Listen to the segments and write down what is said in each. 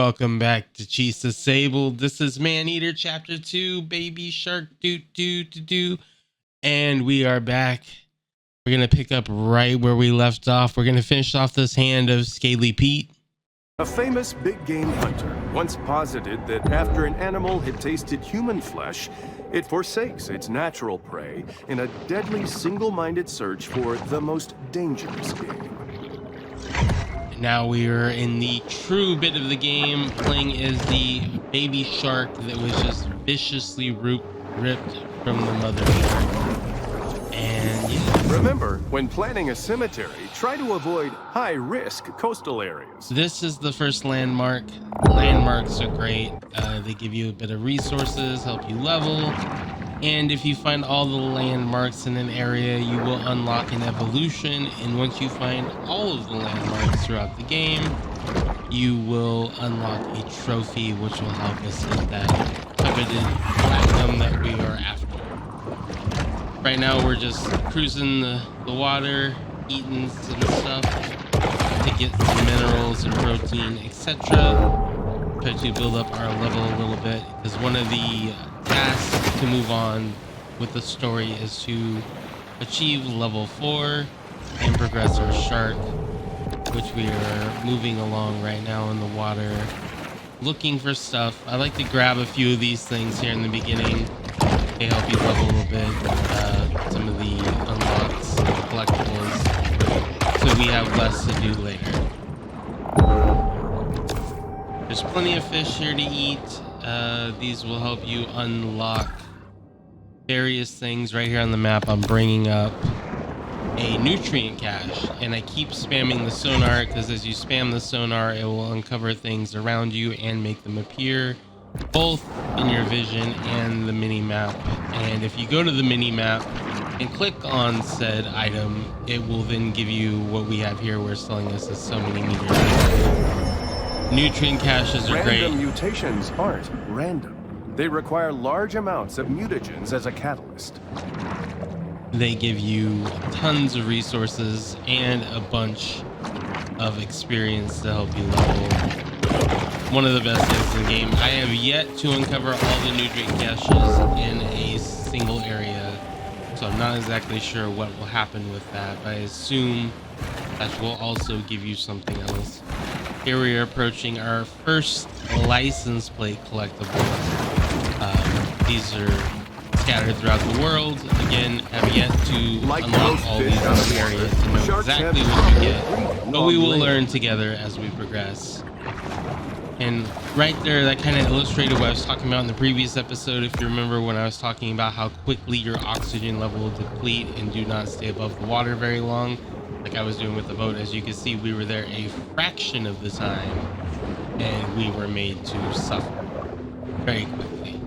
welcome back to Cheese Disabled. This is Maneater Chapter 2, Baby Shark do. And we are back. We're going to pick up right where we left off. We're going to finish off this hand of Scaly Pete. A famous big game hunter once posited that after an animal had tasted human flesh, it forsakes its natural prey in a deadly single-minded search for the most dangerous game. Now we are in the true bit of the game, playing as the baby shark that was just viciously ripped from the mother shark. And yeah. Remember, when planning a cemetery, try to avoid high-risk coastal areas. This is the first landmark. Landmarks are great. They give you a bit of resources, help you level. And if you find all the landmarks in an area, you will unlock an evolution. And once you find all of the landmarks throughout the game, you will unlock a trophy, which will help us get that coveted platinum that we are after. Right now, we're just cruising the water, eating some stuff to get some minerals and protein, etc. Try to build up our level a little bit, because one of the tasks to move on with the story is to achieve level 4 and progress our shark, which we are moving along right now in the water, looking for stuff. I like to grab a few of these things here in the beginning. They help you level a little bit, some of the unlocks, collectibles, so we have less to do later. There's plenty of fish here to eat. These will help you unlock various things. Right here on the map, I'm bringing up a nutrient cache, and I keep spamming the sonar because as you spam the sonar, it will uncover things around you and make them appear both in your vision and the mini map. And if you go to the mini map and click on said item, it will then give you what we have here. We're selling this as so many meters. Nutrient caches are great. Random mutations aren't random. They require large amounts of mutagens as a catalyst. They give you tons of resources and a bunch of experience to help you level. One of the best things in the game. I have yet to uncover all the nutrient caches in a single area, so I'm not exactly sure what will happen with that, but I assume that will also give you something else. Here we are approaching our first license plate collectible. These are scattered throughout the world. Again, have yet to unlock all these in the area to know exactly what you get, but we will learn together as we progress. And right there, that kind of illustrated what I was talking about in the previous episode. If you remember when I was talking about how quickly your oxygen level will deplete and do not stay above the water very long, like I was doing with the boat. As you can see, we were there a fraction of the time, and we were made to suffer very quickly.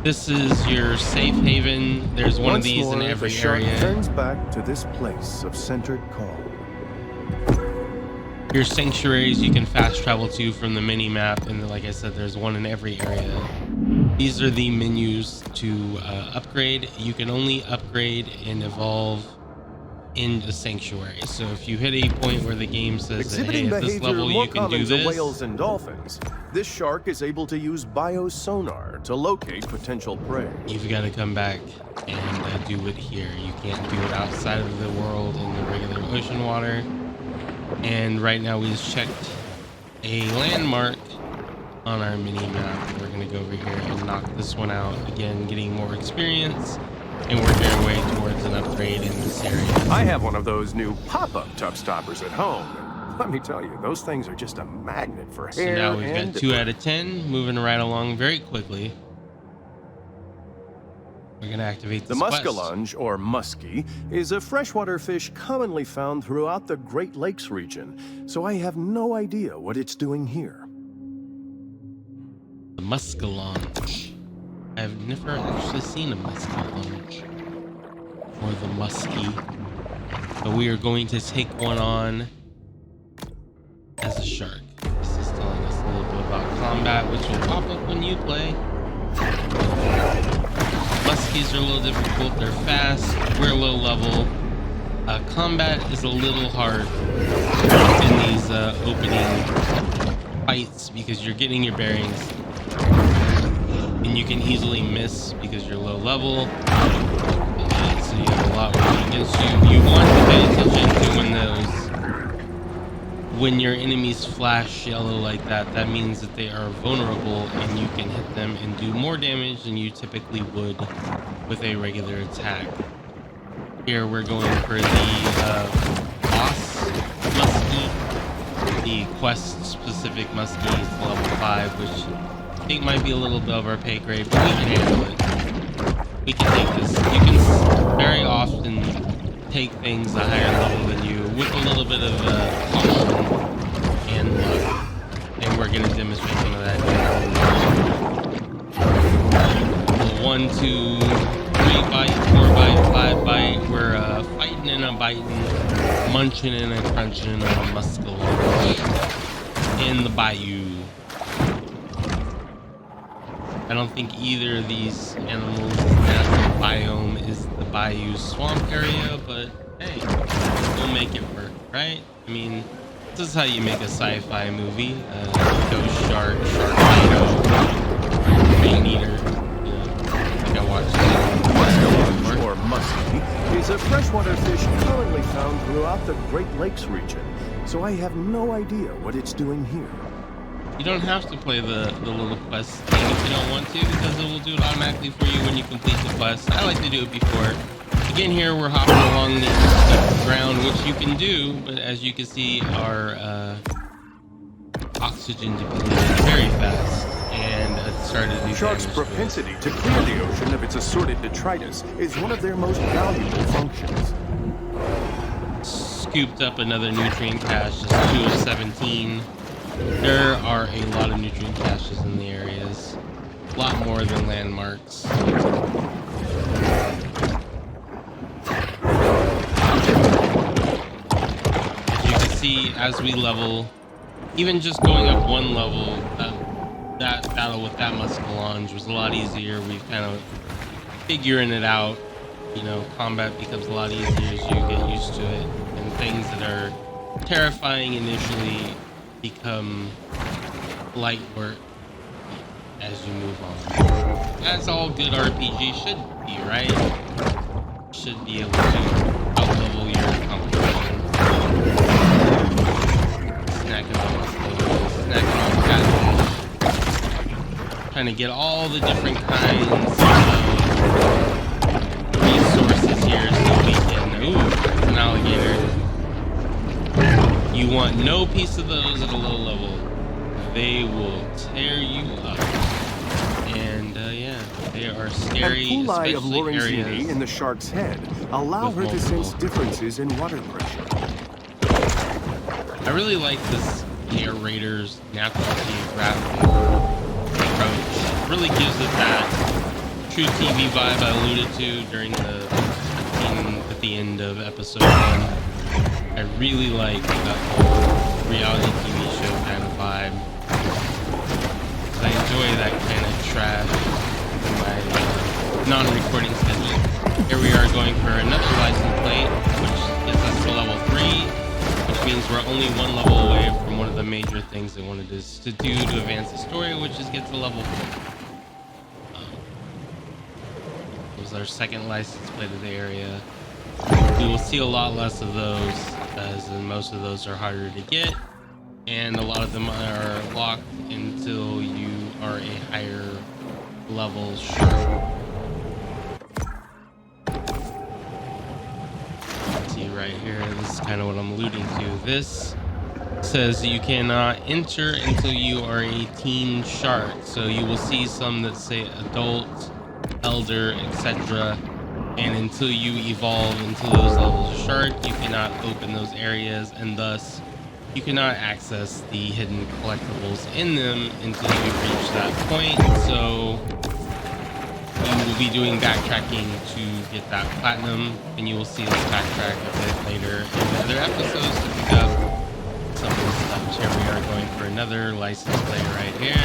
This is your safe haven. There's one of these in every area. Turns back to this place of centered calm. Your sanctuaries you can fast travel to from the mini map, and like I said, there's one in every area. These are the menus to upgrade. You can only upgrade and evolve in the sanctuary. So if you hit a point where the game says that, hey, at this level you can do this, whales and dolphins, this shark is able to use biosonar to locate potential prey. You've got to come back and do it here. You can't do it outside of the world in the regular ocean water. And right now we just checked a landmark on our mini map. We're going to go over here and knock this one out. Again, getting more experience and working our way towards an upgrade in this area. I have one of those new pop-up tub stoppers at home. And let me tell you, those things are just a magnet for hair. So now we've got 2 out of 10, moving right along very quickly. We're going to activate the muskellunge, or muskie, is a freshwater fish commonly found throughout the Great Lakes region, so I have no idea what it's doing here. The muskellunge. I've never actually seen a muskellunge or the muskie, but we are going to take one on as a shark. This is telling us a little bit about combat, which will pop up when you play. Muskies are a little difficult. They're fast. We're low level. Combat is a little hard in these opening fights because you're getting your bearings, and you can easily miss because you're low level. So you have a lot working against you. You want to pay attention to when your enemies flash yellow like that. That means that they are vulnerable, and you can hit them and do more damage than you typically would with a regular attack. Here we're going for the boss muskie, the quest specific muskie. It's level 5, which I think might be a little bit of our pay grade, but we can handle it. We can take this. You can very often take things a higher level than you with a little bit of caution and luck, and we're going to demonstrate some of that here. 1, 2, 3 bite, 4 bite, 5 bite. We're fighting and a biting, munching and a crunching on a muscle in the bayou. I don't think either of these animals' natural biome is the bayou swamp area, but hey, we'll make it work, right? I mean, this is how you make a sci-fi movie. Ghost shark, sharknado, Maneater. You know, I think I watched that. Or muskie is a freshwater fish commonly found throughout the Great Lakes region, so I have no idea what it's doing here. You don't have to play the little quest thing if you don't want to, because it will do it automatically for you when you complete the quest. I like to do it before. Again, here we're hopping along the ground, which you can do, but as you can see, our oxygen depleted very fast, and it started to do Sharks' propensity to clear the ocean of its assorted detritus is one of their most valuable functions. Scooped up another nutrient cache, just 2 of 17. There are a lot of nutrient caches in the areas, a lot more than landmarks. As you can see, as we level, even just going up 1 level, that battle with that Muskelange was a lot easier. We've kind of figuring it out. You know, combat becomes a lot easier as you get used to it, and things that are terrifying initially become light work as you move on. As all good RPG should be, right? Should be able to out-level your competition. Snacking on muscles, snacking on catfish. Trying to get all the different kinds of resources here so we can... Ooh, an alligator. You want no piece of those at a low level. They will tear you up. And yeah, they are scary, An uli of especially Lorenzini areas in the shark's head allow her to sense differences in water pressure. I really like this narrator's natural geographic approach. It really gives it that true TV vibe I alluded to during the scene at the end of episode 1. I really like that whole reality TV show kind of vibe. I enjoy that kind of trash in my non-recording schedule. Here we are going for another license plate, which gets us to level 3, which means we're only 1 level away from one of the major things they wanted us to do to advance the story, which is get to level 4. It was our second license plate of the area. We will see a lot less of those, as most of those are harder to get, and a lot of them are locked until you are a higher level shark. See right here, this is kind of what I'm alluding to. This says you cannot enter until you are a teen shark, so you will see some that say adult, elder, etc. And until you evolve into those levels of shark, you cannot open those areas, and thus you cannot access the hidden collectibles in them until you reach that point. So you will be doing backtracking to get that platinum, and you will see us backtrack a bit later in the other episodes to pick up some of the stuff. Here we are going for another license plate right here.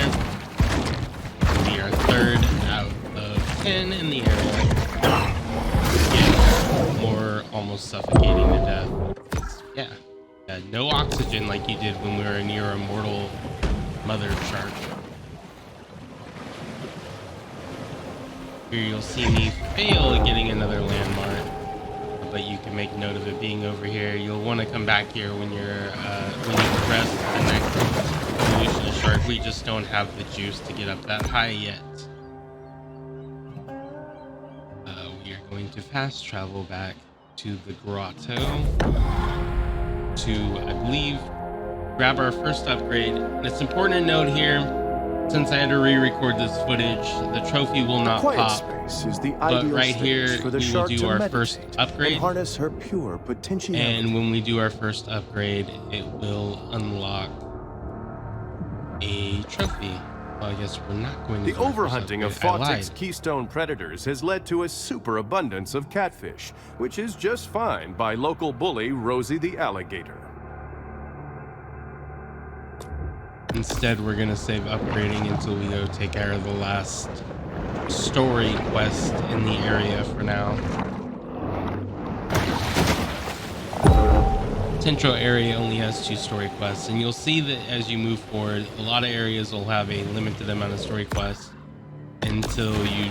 We are 3rd out of 10 in the area. More almost suffocating to death. Yeah, no oxygen like you did when we were near immortal mother shark. Here you'll see me fail at getting another landmark, but you can make note of it being over here. You'll want to come back here when you progress to the next evolution of shark. We just don't have the juice to get up that high yet. We are going to fast travel back to the grotto to, I believe, grab our first upgrade. And it's important to note here, since I had to re-record this footage, the trophy will not pop. Space is the But ideal right here, space for the we will shark do to our meditate first upgrade. and harness her pure potentiality. And when we do our first upgrade, it will unlock a trophy. Well, I guess we're not going to. The overhunting of Fawtick's keystone predators has led to a superabundance of catfish, which is just fine by local bully Rosie the alligator. Instead, we're going to save upgrading until we go take care of the last story quest in the area for now. Central area only has 2 story quests, and you'll see that as you move forward, a lot of areas will have a limited amount of story quests until you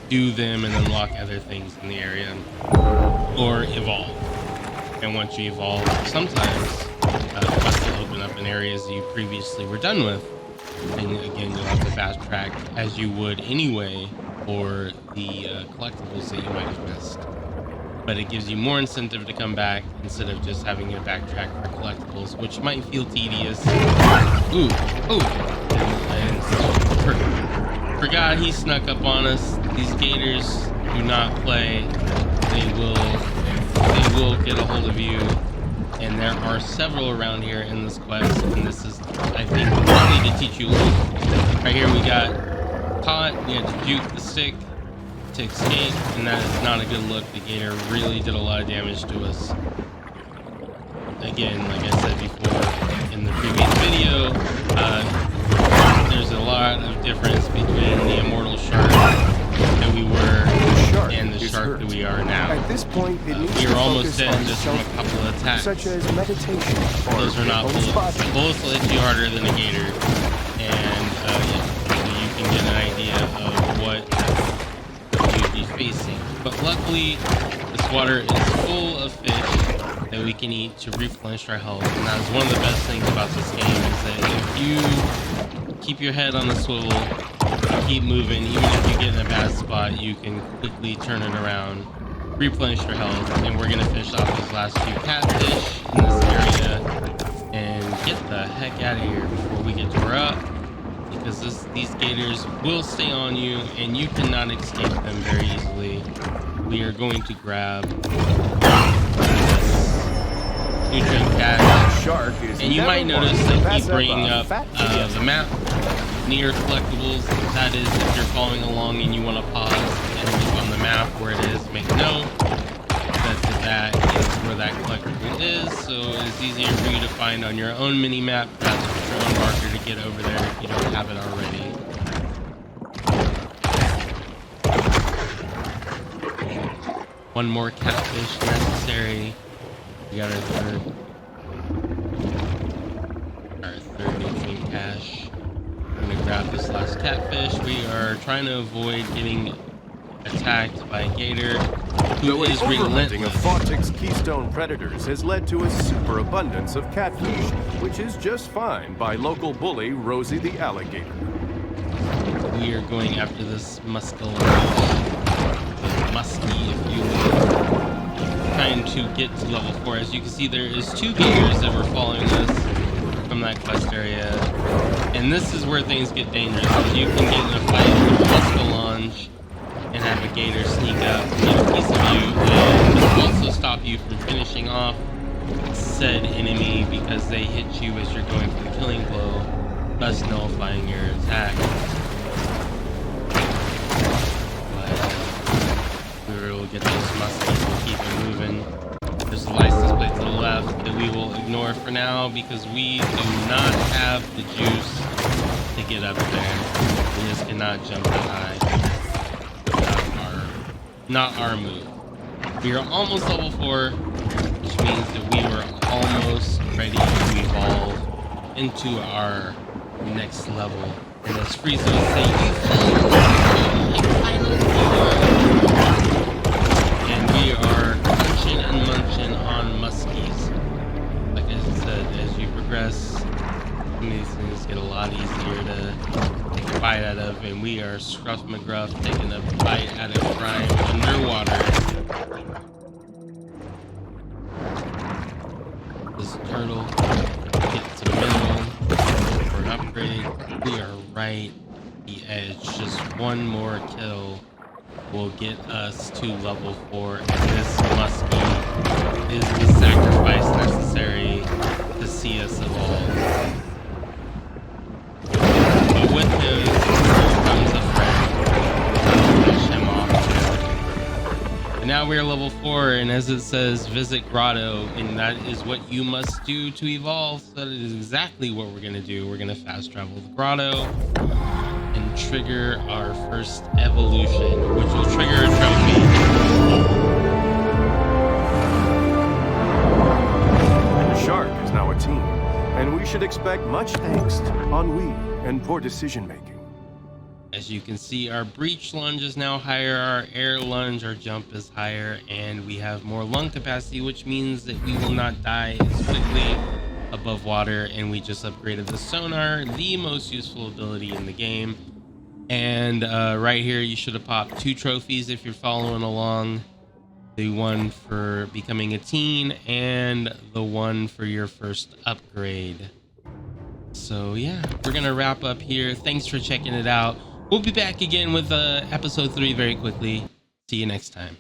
do them and unlock other things in the area or evolve. And once you evolve, sometimes quests will open up in areas that you previously were done with, and again you'll have to backtrack as you would anyway for the collectibles that you might have missed. But it gives you more incentive to come back instead of just having to backtrack for collectibles, which might feel tedious. Ooh, and forgot he snuck up on us. These gators do not play. They will get a hold of you. And there are several around here in this quest, and this is, I think, partly to teach you a lesson. Right here we got caught. We had to juke the stick to escape, and that is not a good look. The gator really did a lot of damage to us. Again, like I said before in the previous video, there's a lot of difference between the immortal shark that we were and the shark that we are now. At this point, it needs we to are almost focus dead on just from a couple of attacks. such as meditation. Those are not bullets. Bullets will hit you harder than a gator, and so you can get an idea of what you'd be facing. But luckily, this water is full of fish that we can eat to replenish our health, and that is one of the best things about this game, is that if you keep your head on the swivel, keep moving, even if you get in a bad spot, you can quickly turn it around, replenish your health, and we're gonna fish off these last few catfish in this area and get the heck out of here before we get tore up, because these gators will stay on you and you cannot escape them very easily. We are going to grab nutrient cache, and you might notice that keep bringing up the map near collectibles. That is, if you're following along and you want to pause and look on the map where it is, make note that is where that collectible is, so it's easier for you to find on your own mini map. That's your own marker to get over there if you don't have it already. One more catfish necessary. We got our third nutrient cache. I'm gonna grab this last catfish. We are trying to avoid getting attacked by a gator who is relentless. Of Fawtick's keystone predators has led to a superabundance of catfish, which is just fine by local bully Rosie the alligator. We are going after this musky, if you will, trying to get to level 4. As you can see, there is 2 gators that were following us from that quest area, and this is where things get dangerous. You can get in a fight with a Muscalange and have a gator sneak up and get a piece of you, and this will also stop you from finishing off said enemy because they hit you as you're going for the killing blow, thus nullifying your attack. We'll get those muskies, we'll keep it moving. There's a license plate to the left that we will ignore for now because we do not have the juice to get up there. We just cannot jump that high. Not our move. We are almost level 4, which means that we were almost ready to evolve into our your next level. And as Frieza would say, you feel finally and we are munching and munching on muskies. Like I said, as you progress, some of these things get a lot easier to take a bite out of, and we are Scruff McGruff taking a bite out of crime underwater. This turtle gets a mineral for an upgrade. We are right at the edge. Just one more kill will get us to level 4, and this muskie is the sacrifice necessary to see us evolve. But with him comes a friend. Finish him off. And now we're level 4, and as it says, visit Grotto, and that is what you must do to evolve. So that is exactly what we're gonna do. We're gonna fast travel the Grotto and trigger our first evolution, which will trigger a trophy. The shark is now a team, and we should expect much angst, ennui, and poor decision-making. As you can see, our breach lunge is now higher, our air lunge, our jump is higher, and we have more lung capacity, which means that we will not die as quickly above water. And we just upgraded the sonar, the most useful ability in the game. And right here, you should have popped 2 trophies if you're following along. The one for becoming a teen and the one for your first upgrade. So yeah, we're gonna wrap up here. Thanks for checking it out. We'll be back again with episode 3 very quickly. See you next time.